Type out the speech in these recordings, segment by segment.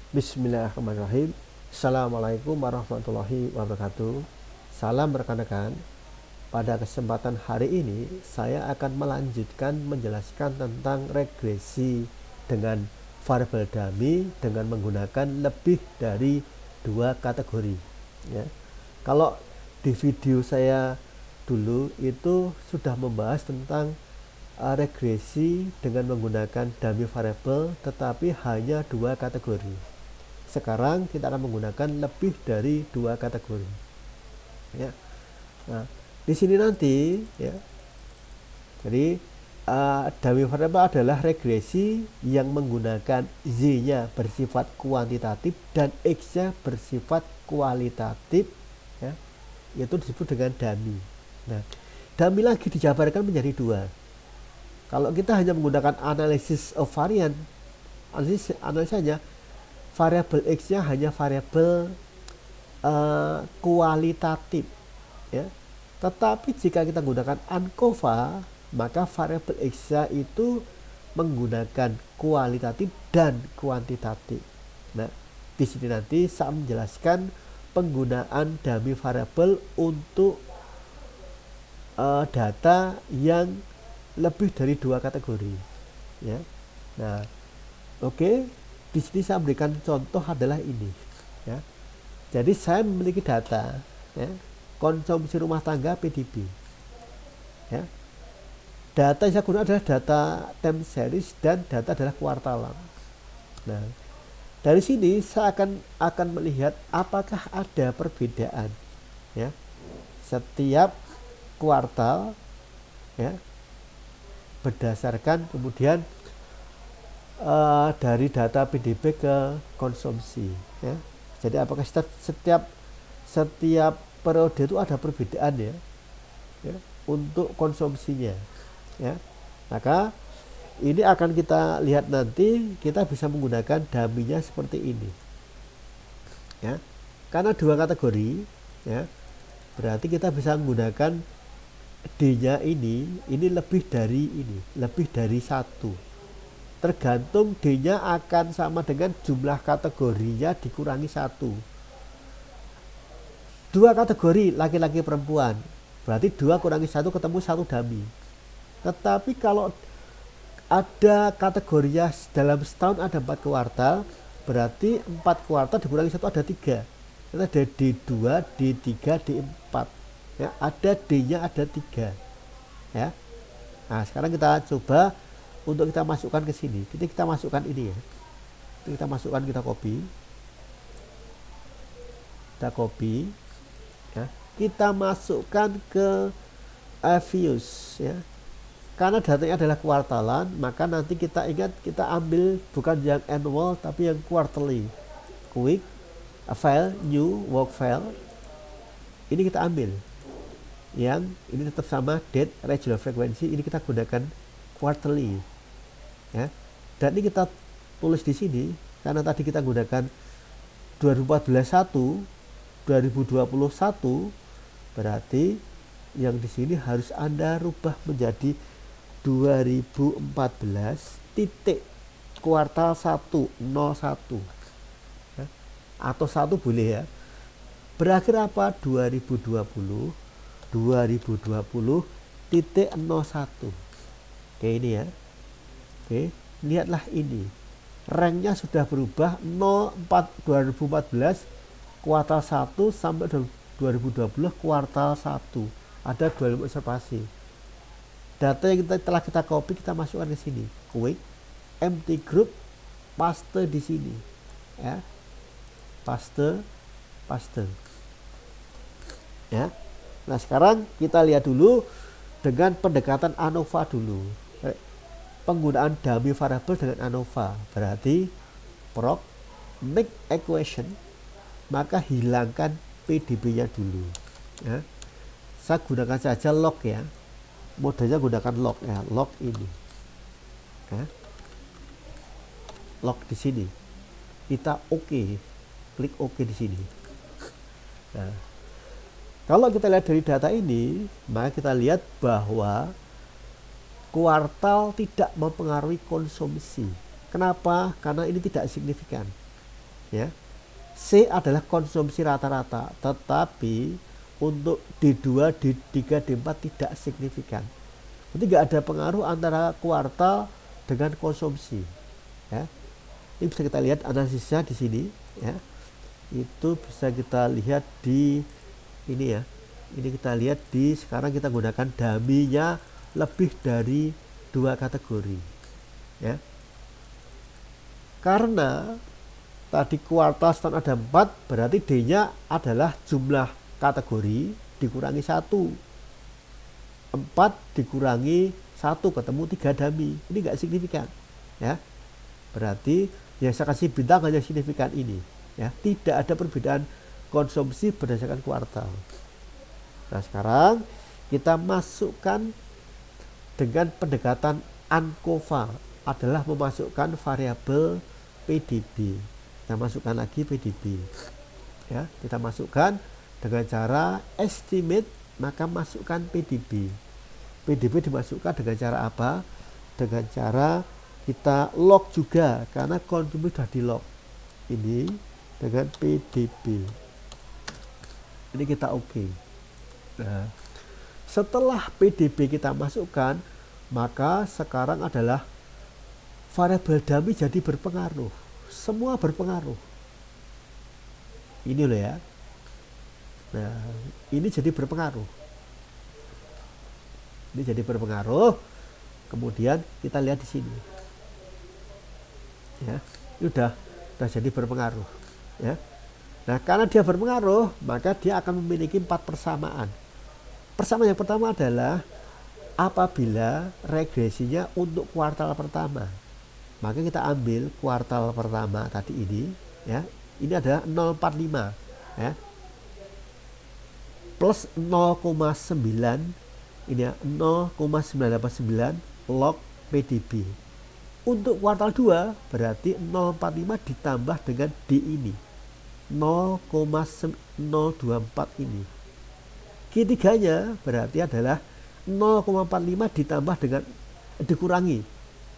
Bismillahirrahmanirrahim. Assalamualaikum warahmatullahi wabarakatuh. Salam rekan-rekan. Pada kesempatan hari ini saya akan melanjutkan menjelaskan tentang regresi dengan variabel dummy dengan menggunakan lebih dari dua kategori. Ya. Kalau di video saya dulu itu sudah membahas tentang regresi dengan menggunakan dummy variable tetapi hanya dua kategori. Sekarang kita akan menggunakan lebih dari dua kategori. Ya. Nah, di sini nanti ya. Jadi dummy variable adalah regresi yang menggunakan z-nya bersifat kuantitatif dan x-nya bersifat kualitatif, ya. Itu disebut dengan dummy. Nah, dummy lagi dijabarkan menjadi dua. Kalau kita hanya menggunakan analisis of variant, analisanya variabel x-nya hanya variabel kualitatif, ya. Tetapi jika kita gunakan ANCOVA, maka variabel x-nya itu menggunakan kualitatif dan kuantitatif. Nah, di sini nanti saya menjelaskan penggunaan dummy variable untuk data yang lebih dari dua kategori, ya. Nah, oke. Di sini saya berikan contoh adalah ini, ya. Jadi saya memiliki data, ya, konsumsi rumah tangga PDB, ya. Data yang saya gunakan adalah data time series dan data adalah kuartalan. Nah, dari sini saya akan melihat apakah ada perbedaan, ya, setiap kuartal, ya, berdasarkan kemudian dari data PDB ke konsumsi, ya. Jadi apakah setiap periode itu ada perbedaan, ya, untuk konsumsinya, ya. Maka ini akan kita lihat nanti, kita bisa menggunakan dummy-nya seperti ini, ya. Karena dua kategori, ya, berarti kita bisa menggunakan D-nya ini lebih dari satu. Tergantung D-nya akan sama dengan jumlah kategorinya dikurangi satu. Dua kategori laki-laki perempuan, berarti 2 kurangi 1 ketemu 1 dummy. Tetapi kalau ada kategorinya dalam setahun ada 4 kuartal, berarti 4 kuartal dikurangi 1 ada 3. Kita ada D2, D3, D4, ya, ada D-nya ada 3, ya. Nah, sekarang kita coba untuk kita masukkan ke sini. Kita masukkan ini, ya. Kita masukkan, kita copy, ya. Kita masukkan ke views, ya. Karena datanya adalah kuartalan, maka nanti kita ingat kita ambil bukan yang annual tapi yang quarterly. Quick file, new work file. Ini kita ambil. Yang ini tetap sama date, regular frequency, ini kita gunakan quarterly, ya. Dan ini kita tulis di sini karena tadi kita gunakan 2014-1, 2021, berarti yang di sini harus Anda rubah menjadi 2014 titik kuartal 101, ya. Atau 1 boleh, ya. Berakhir apa? 2020 titik 01. Oke, ini, ya. Oke, lihatlah ini. Ranknya sudah berubah 2014 kuartal 1 sampai 2020 kuartal 1. Ada 2 observasi. Data yang telah kita copy kita masukkan ke sini. Quick empty group, paste di sini, ya. Paste. Ya. Nah, sekarang kita lihat dulu dengan pendekatan ANOVA dulu. Penggunaan dummy variable dengan ANOVA. Berarti proc make equation, maka hilangkan PDB-nya dulu, ya. Saya gunakan saja log, ya. Modenya gunakan log, ya. Log ini, ya. Log di sini. Kita klik OK di sini. Nah, kalau kita lihat dari data ini, maka kita lihat bahwa kuartal tidak mempengaruhi konsumsi. Kenapa? Karena ini tidak signifikan. ya. C adalah konsumsi rata-rata, tetapi untuk D2, D3, D4 tidak signifikan. Jadi nggak ada pengaruh antara kuartal dengan konsumsi, ya. Ini bisa kita lihat analisisnya di sini, ya. Itu bisa kita lihat di ini, ya. Ini kita lihat di sekarang kita gunakan dummy-nya lebih dari 2 kategori, ya. Karena tadi kuartal setahun ada 4, berarti D-nya adalah jumlah kategori dikurangi 1. 4 dikurangi 1 ketemu 3 dummy. Ini nggak signifikan, ya. Berarti yang saya kasih bintang hanya signifikan ini, ya. Tidak ada perbedaan konsumsi berdasarkan kuartal. Nah, sekarang kita masukkan dengan pendekatan ANCOVA, adalah memasukkan variabel PDB. Kita masukkan lagi PDB, ya. Kita masukkan dengan cara estimate, maka masukkan PDB. PDB dimasukkan dengan cara apa? Dengan cara kita log juga, karena konsumsi sudah di log. Ini dengan PDB. Ini kita oke. Nah, setelah PDB kita masukkan, maka sekarang adalah variabel dummy jadi berpengaruh. Semua berpengaruh. Ini loh, ya. Nah, ini jadi berpengaruh. Ini jadi berpengaruh. Kemudian kita lihat di sini, ya. Ini udah jadi berpengaruh, ya. Nah, karena dia berpengaruh, maka dia akan memiliki 4 persamaan. Persamaan yang pertama adalah apabila regresinya untuk kuartal pertama, maka kita ambil kuartal pertama tadi ini, ya. Ini adalah 0,45, ya, plus 0,9, ini ya, 0,989 log PDB. Untuk kuartal 2 berarti 0,45 ditambah dengan D ini, 0,024 ini. Q3-nya berarti adalah 0,45 ditambah dengan dikurangi.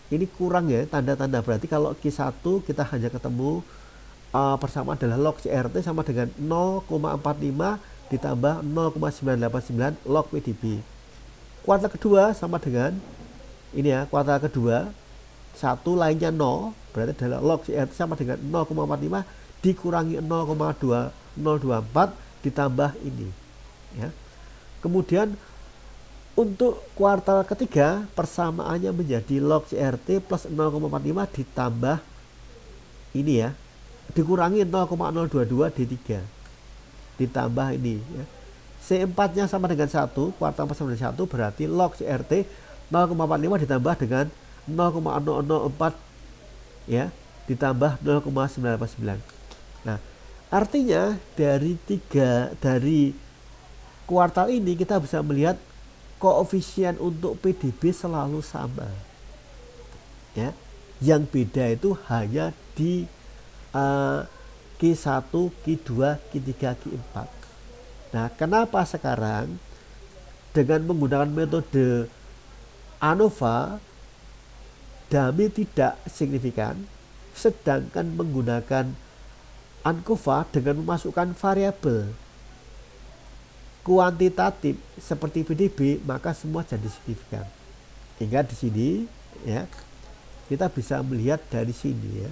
Ini kurang, ya, tanda-tanda. Berarti kalau Q1 kita hanya ketemu persamaan adalah log CRT sama dengan 0,45 ditambah 0,989 log PDB. Kuartal kedua sama dengan ini, ya, kuartal kedua 1 lainnya 0, berarti adalah log CRT sama dengan 0,45 dikurangi 0,2024 ditambah ini, ya. Kemudian untuk kuartal ketiga persamaannya menjadi log CRT plus 0,45 ditambah ini, ya, dikurangi 0,022 D3 ditambah ini, ya. C4-nya sama dengan 1, kuartal sama dengan 1, berarti log CRT 0,45 ditambah dengan 0,004, ya, ditambah 0,989. Nah, artinya dari kuartal ini kita bisa melihat koefisien untuk PDB selalu sama, ya. Yang beda itu hanya di Q1, Q2, Q3, Q4. Nah, kenapa sekarang dengan menggunakan metode ANOVA dummy tidak signifikan, sedangkan menggunakan ANCOVA dengan memasukkan variabel kuantitatif seperti PDB, maka semua jadi signifikan. Hingga di sini, ya, kita bisa melihat dari sini, ya.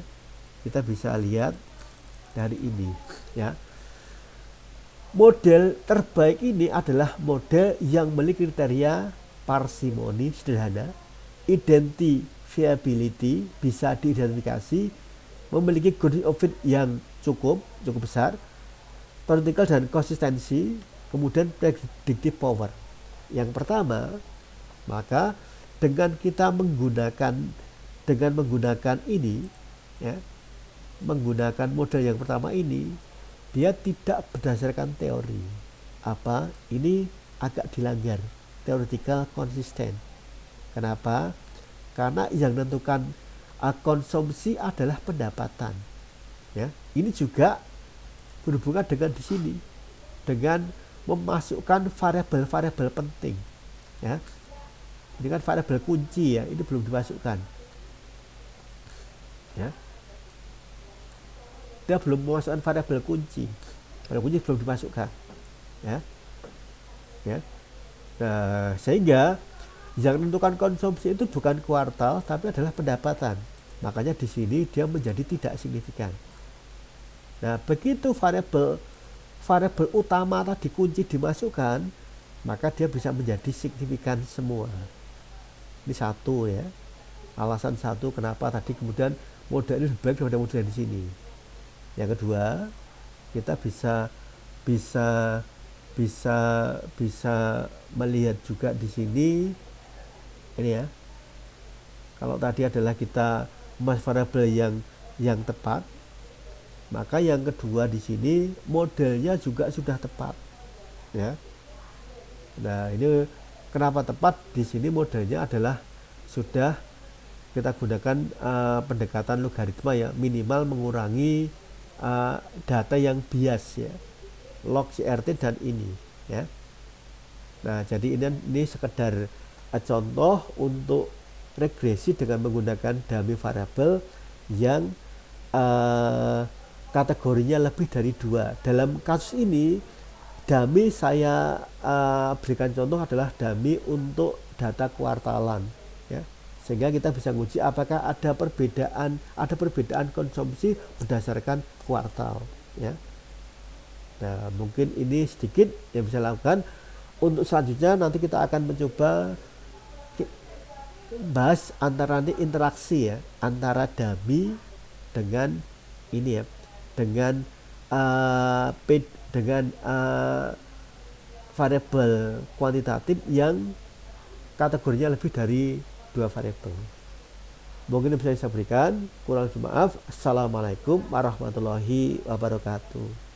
Kita bisa lihat dari ini, ya. Model terbaik ini adalah model yang memiliki kriteria parsimoni sederhana, identifiability bisa diidentifikasi, memiliki good of fit yang cukup besar, theoretical dan konsistensi, kemudian predictive power. Yang pertama, maka dengan kita menggunakan ini, ya, menggunakan model yang pertama ini, dia tidak berdasarkan teori. Apa? Ini agak dilanggar, theoretical konsisten. Kenapa? Karena yang menentukan konsumsi adalah pendapatan, ya. Ini juga berhubungan dengan di sini, dengan memasukkan variabel-variabel penting, ya. Ini kan variabel kunci, ya, ini belum dimasukkan, ya. dia belum memasukkan variabel kunci. Variabel kunci belum dimasukkan, ya. Nah, sehingga yang menentukan konsumsi itu bukan kuartal tapi adalah pendapatan. Makanya di sini dia menjadi tidak signifikan. Nah, begitu variabel utama tadi kunci dimasukkan, maka dia bisa menjadi signifikan semua. Ini satu, ya. Alasan satu kenapa tadi kemudian model ini lebih baik daripada model di sini. Yang kedua, kita bisa melihat juga di sini ini, ya. Kalau tadi adalah kita memasukkan variabel yang tepat, maka yang kedua di sini modelnya juga sudah tepat, ya. Nah, ini kenapa tepat? Di sini modelnya adalah sudah kita gunakan pendekatan logaritma, ya, minimal mengurangi data yang bias, ya, log CRT dan ini, ya. Nah, jadi ini sekedar contoh untuk regresi dengan menggunakan dummy variabel yang kategorinya lebih dari 2. Dalam kasus ini dummy saya berikan contoh adalah dummy untuk data kuartalan, ya, sehingga kita bisa menguji apakah ada perbedaan konsumsi berdasarkan kuartal, ya. Nah, mungkin ini sedikit yang bisa lakukan. Untuk selanjutnya nanti kita akan mencoba bahas antara interaksi, ya, antara dummy dengan ini, ya, dengan variabel kuantitatif yang kategorinya lebih dari 2 variabel. Mungkin bisa saya berikan, kurang maaf. Assalamualaikum warahmatullahi wabarakatuh.